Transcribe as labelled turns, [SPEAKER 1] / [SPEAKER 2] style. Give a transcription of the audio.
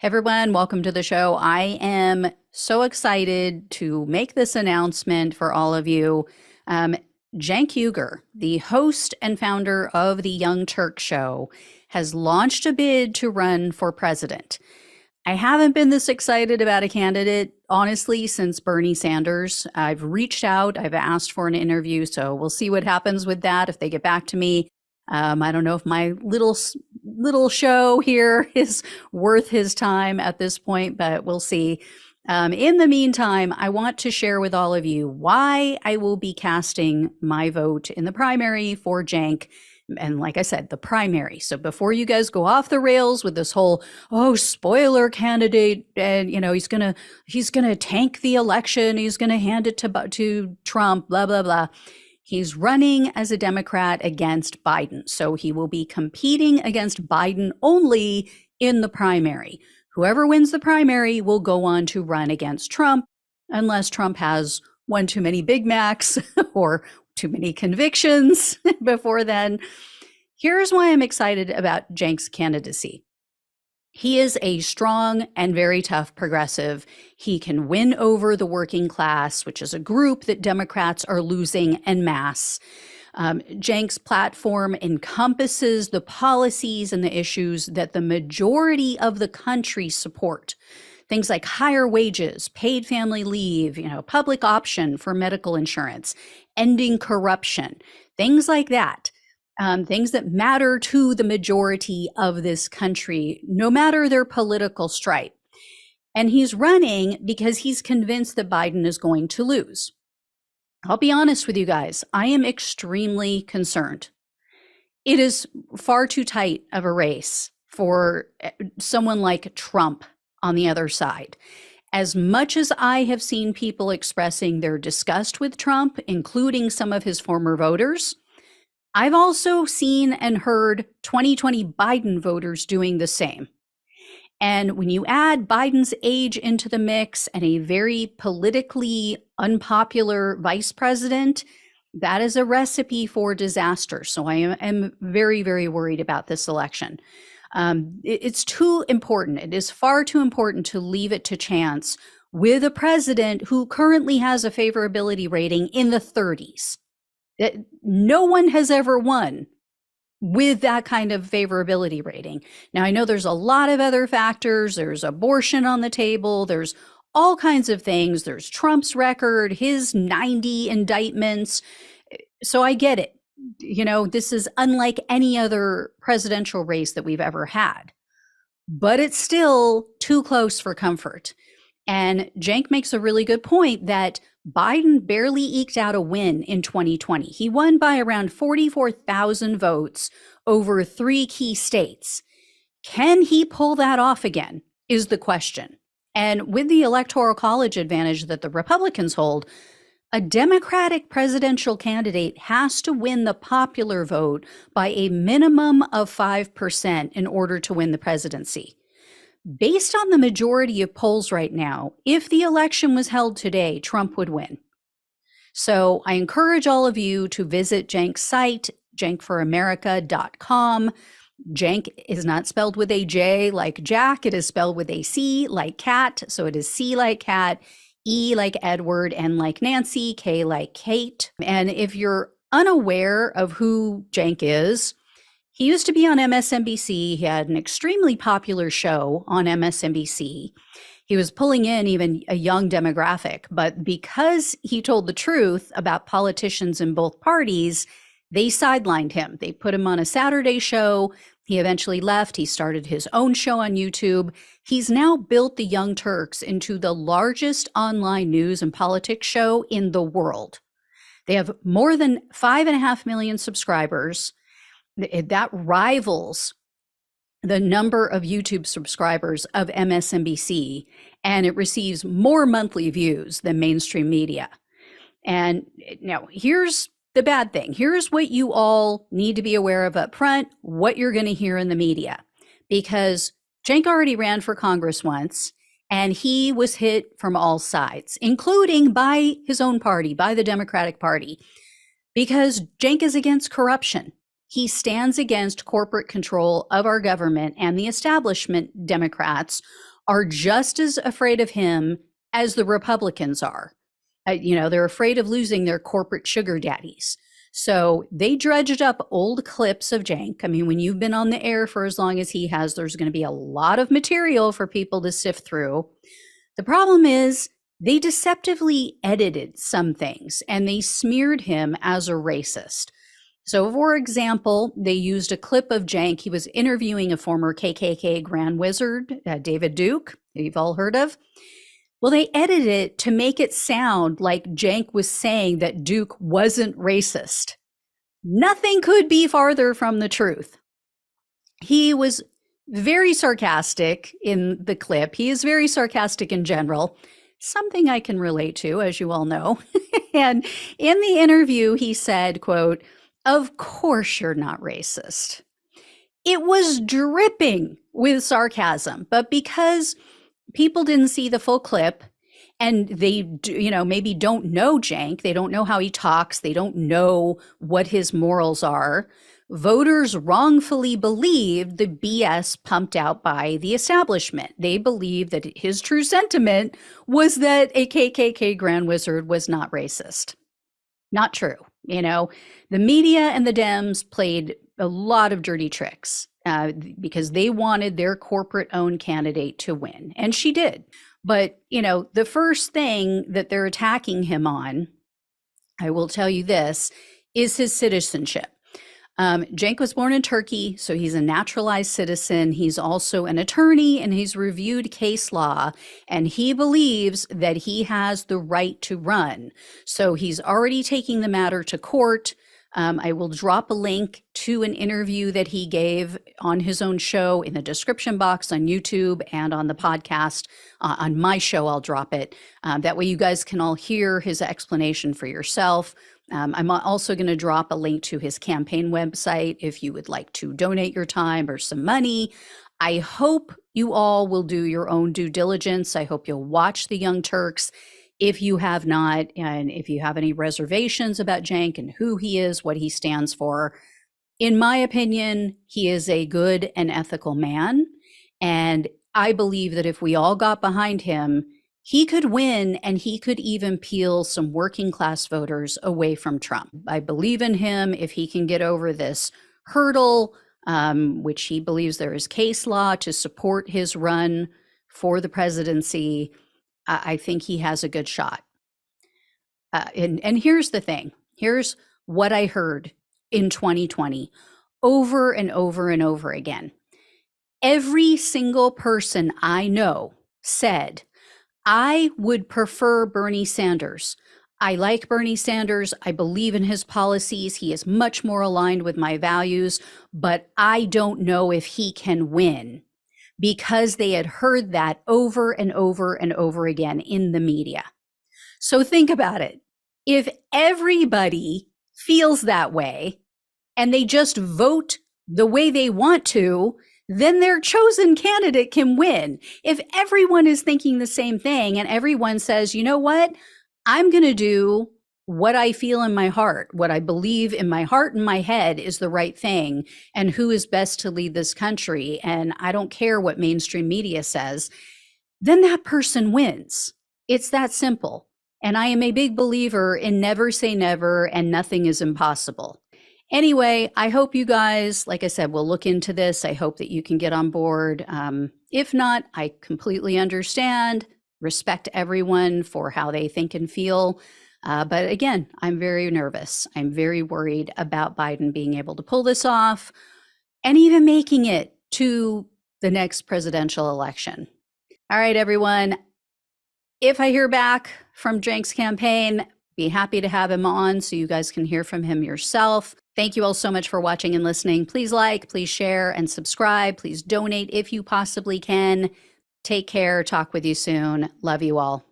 [SPEAKER 1] Hey everyone, welcome to the show. I am so excited to make this announcement for all of you. Um, Cenk Uygur, the host and founder of the Young Turk Show, has launched a bid to run for president. I haven't been this excited about a candidate, honestly, since Bernie Sanders. I've reached out, I've asked for an interview, so we'll see what happens with that if they get back to me. I don't know if my little show here is worth his time at this point, but we'll see. In the meantime, I want to share with all of you why I will be casting my vote in the primary for Cenk. And like I said, the primary. So before you guys go off the rails with this whole, oh, spoiler candidate, and he's gonna tank the election, he's gonna hand it to Trump, blah blah blah. He's running as a Democrat against Biden. So he will be competing against Biden only in the primary. Whoever wins the primary will go on to run against Trump, unless Trump has one too many Big Macs or too many convictions before then. Here's why I'm excited about Cenk's candidacy. He is a strong and very tough progressive. He can win over the working class, which is a group that Democrats are losing en masse. Cenk's platform encompasses the policies and the issues that the majority of the country support. Things like higher wages, paid family leave, public option for medical insurance, ending corruption, things like that. Things that matter to the majority of this country, no matter their political stripe. And he's running because he's convinced that Biden is going to lose. I'll be honest with you guys, I am extremely concerned. It is far too tight of a race for someone like Trump on the other side. As much as I have seen people expressing their disgust with Trump, including some of his former voters, I've also seen and heard 2020 Biden voters doing the same. And when you add Biden's age into the mix and a very politically unpopular vice president, that is a recipe for disaster. So I am very, very worried about this election. It's too important. It is far too important to leave it to chance with a president who currently has a favorability rating in the 30s. No one has ever won with that kind of favorability rating. Now, I know there's a lot of other factors. There's abortion on the table. There's all kinds of things. There's Trump's record, his 90 indictments. So I get it. This is unlike any other presidential race that we've ever had. But it's still too close for comfort. And Cenk makes a really good point that Biden barely eked out a win in 2020. He won by around 44,000 votes over 3 key states. Can he pull that off again is the question. And with the Electoral College advantage that the Republicans hold, a Democratic presidential candidate has to win the popular vote by a minimum of 5% in order to win the presidency. Based on the majority of polls right now, if the election was held today, Trump would win. So I encourage all of you to visit Cenk's site, cenkforamerica.com. Cenk is not spelled with a J like Jack. It is spelled with a C like cat. So it is C like cat, E like Edward, N like Nancy, K like Kate. And if you're unaware of who Cenk is, he used to be on MSNBC. He had an extremely popular show on MSNBC. He was pulling in even a young demographic, but because he told the truth about politicians in both parties, they sidelined him. They put him on a Saturday show. He eventually left. He started his own show on YouTube. He's now built the Young Turks into the largest online news and politics show in the world. They have more than 5.5 million subscribers. That rivals the number of YouTube subscribers of MSNBC, and it receives more monthly views than mainstream media. And now here's the bad thing. Here's what you all need to be aware of up front, what you're going to hear in the media, because Cenk already ran for Congress once, and he was hit from all sides, including by his own party, by the Democratic Party, because Cenk is against corruption. He stands against corporate control of our government, and the establishment Democrats are just as afraid of him as the Republicans are. They're afraid of losing their corporate sugar daddies. So they dredged up old clips of Cenk. I mean, when you've been on the air for as long as he has, there's going to be a lot of material for people to sift through. The problem is they deceptively edited some things and they smeared him as a racist. So, for example, they used a clip of Cenk. He was interviewing a former KKK Grand Wizard, David Duke, who you've all heard of. Well, they edited it to make it sound like Cenk was saying that Duke wasn't racist. Nothing could be farther from the truth. He was very sarcastic in the clip. He is very sarcastic in general, something I can relate to, as you all know. And in the interview, he said, quote, "Of course you're not racist." It was dripping with sarcasm, but because people didn't see the full clip and they, maybe don't know Cenk, they don't know how he talks, they don't know what his morals are, voters wrongfully believed the BS pumped out by the establishment. They believed that his true sentiment was that a KKK Grand Wizard was not racist. Not true. The media and the Dems played a lot of dirty tricks because they wanted their corporate-owned candidate to win, and she did. But, the first thing that they're attacking him on, I will tell you this, is his citizenship. Cenk was born in Turkey, so he's a naturalized citizen. He's also an attorney, and he's reviewed case law, and he believes that he has the right to run. So he's already taking the matter to court. I will drop a link to an interview that he gave on his own show in the description box on YouTube and on the podcast. On my show, I'll drop it. That way you guys can all hear his explanation for yourself. I'm also going to drop a link to his campaign website if you would like to donate your time or some money. I hope you all will do your own due diligence. I hope you'll watch The Young Turks. If you have not, and if you have any reservations about Cenk and who he is, what he stands for, in my opinion, he is a good and ethical man. And I believe that if we all got behind him, he could win, and he could even peel some working class voters away from Trump. I believe in him if he can get over this hurdle, which he believes there is case law to support his run for the presidency. I think he has a good shot. And here's the thing. Here's what I heard in 2020 over and over and over again. Every single person I know said, I would prefer Bernie Sanders. I like Bernie Sanders. I believe in his policies. He is much more aligned with my values, but I don't know if he can win, because they had heard that over and over and over again in the media. So think about it. If everybody feels that way and they just vote the way they want to, then their chosen candidate can win. If everyone is thinking the same thing and everyone says, you know what, I'm going to do what I feel in my heart, what I believe in my heart and my head is the right thing, and who is best to lead this country, and I don't care what mainstream media says, then that person wins. It's that simple. And I am a big believer in never say never, and nothing is impossible. Anyway, I hope you guys, like I said, will look into this. I hope that you can get on board. If not, I completely understand, respect everyone for how they think and feel. But again, I'm very nervous. I'm very worried about Biden being able to pull this off and even making it to the next presidential election. All right, everyone. If I hear back from Cenk's campaign, be happy to have him on so you guys can hear from him yourself. Thank you all so much for watching and listening. Please like, please share, and subscribe. Please donate if you possibly can. Take care. Talk with you soon. Love you all.